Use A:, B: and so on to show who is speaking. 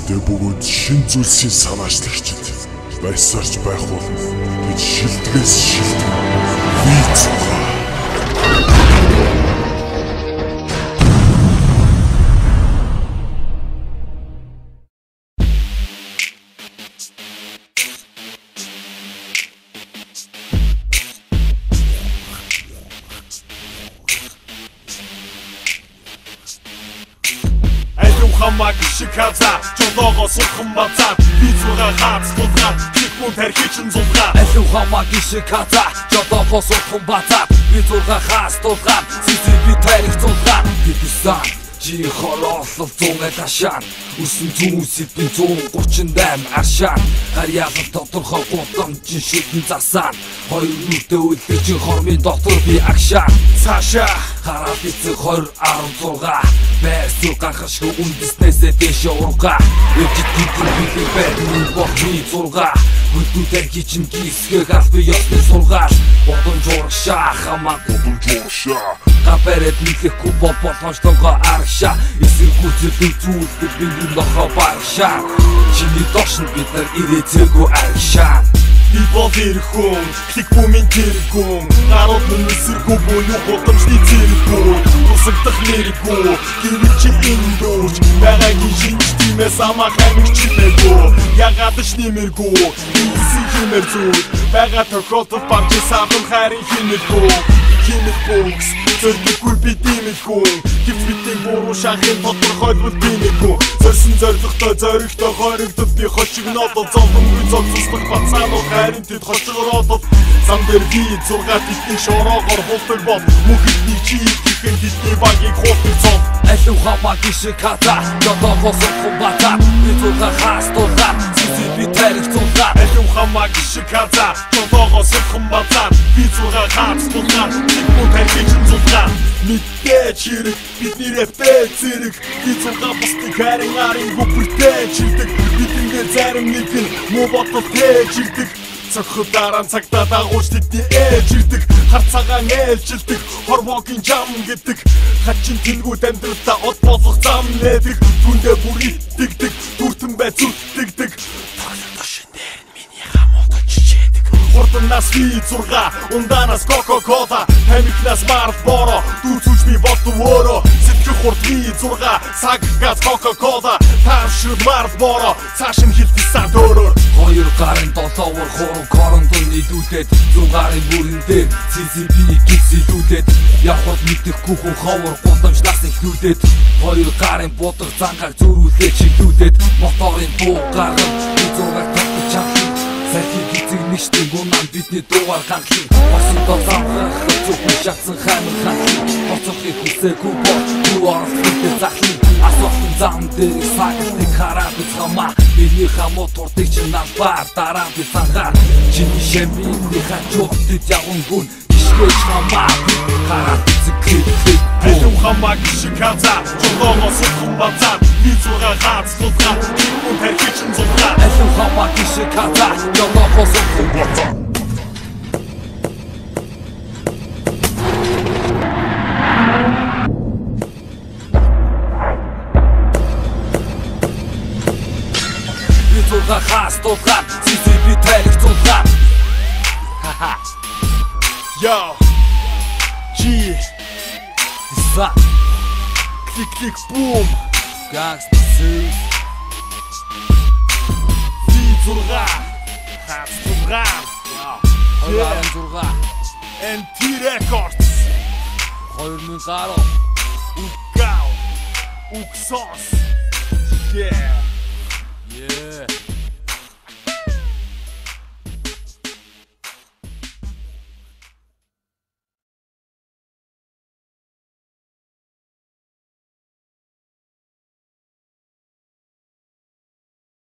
A: Гэхдээ бөгөөд шин зүйлсийн санаачлагчид байсаарч байх болно гэж шилдгээс шилдэг виз.
B: Хамаг шиказа жолоогоо сулхан бацаад визуга хаац тулгаад хикмун тархичин зулгаад
C: алуу хамаг шиказа жолоогоо сулхан бацаад визуга хаац тулгаад сисиби тарих зулгаад бибисан жи холоолол зуунаа ташаад үсэн зүүн сэтбийн 138 аршаад харьяалал тодорхой гудамжин шүтэн засаад хоёр нүдэ үлдэрчин хормын доктор би агшаа цаашаа хараад эцэг 2016 байсуу ганхашгүй үндэснээсээ дэш ургаа өвчт гидэн били бэрний бохны зургаа бүдүүтэй кичин гисгэг албы ёсны сургаал бодон журшаа хамаг бодон журшаа гапэрэт михэхгүй боломжтойгоо аргашаа эсэргүүцэл зүйлдэг биний нохо баршаа чиний дошн бид нар ирээцээгөө аргашаа
B: би болирхун клик бумын тэргүүн народ минь эсэргүү буюу боломжны зэрэггүй тусагдах нэргүй гэрэл чи эндөөч байгаагийн шинж тиймээс амаахан чимээгөө ягаад ч нэмэргүй ийсэн хэмээр зүйл байгаа тохиолдол барж савдан хайрын хэмэргүй хэмэргүйс зөрдөггүй би димэлгүй гэвч бидний буруу шахын тодорхойлбол димэлгүй зорьсон зоригтой зоригтой хоригдод би хошигноод зовлон үе зогсослох бацаануу харин тэд хошигроод зам дээр би 6 тэтний шороогоор хулдаг бол мөхөдний чи ихэн тэтний багийг хуутдаг цон
C: алуу хамаг шиказа жолоогоо сулхан бацаад визуга хаац тулгаад сисиби тарих зулгаад
B: алуу хамаг шиказа жолоогоо сулхан бацаад визуга хаац тулгаад хикмун тархичин зулгаад мэдээ чирэг бидний рэптэй зэрэг визуга бусдыг харин арын бүбэртэй чирдэг бидний зарим нэг нь муу бодол тээж ирдэг цохол дараа цагтаа дагуулж тэдний ээж ирдэг хар цагаан ээлжилдэг хорвогийн жам гэдэг хачин тэлгүүд амьдралдаа од болох зам нээдэг түндэ бүр итгэдэг дүртэн бай зүтгэдэг тоглолтоо шинээр миний хамаатан чичээдэг хурданаас V6 унданаас Coca-Cola хамикнаас Marlboro дүүцүүч би бодов өөрөө сэтгэх хурд V6 цаг газ Coca-Cola таашрууд Marlboro цааш нь хилтсэн төөрөөр
C: хоёр гарын долоовор хуран коронтон нийлүүлээд 100 гарын бүрэн дээр CCB гисэлүүлээд явхад мэдэхгүй хүн ховор гудамжлаас ихлүүлээд хоёр гарын будах зангааг зөрүүлээд чиглүүлээд моторын буу гарган зураг татчих чадсан сахиг эцэг нэгштэй гунан бидний дуугаар ганхлын осондоо замхах зөвхөн шатсан хаймар ханхлын оцохыг хүсээгүй бол дүү оролцохыг захлын асуусан зам дээр сагтыг хараад үзхамаа миний хамуу туртыг чинь навбаар дараа би сангаар чиний шэмбиний хачуутд явган гүн ишгэж хамаа хараад үзэхээ
B: алуу хамаг шиказа жолоогоо сулхан бацаад визуга хаац тулгаад хикмун тархичин зулгаад
C: алуу хамаг шиказа жолоогоо сулхан бацаад визуга хаац тулгаад сисиби тарих зулгаад ха
B: Yo G
C: за
B: клик клик бум
C: гангста сүүс
B: V6 хаац тулгаад
C: 26
B: NT Records
C: 2010
B: Укау Уксос Yeah
C: yeah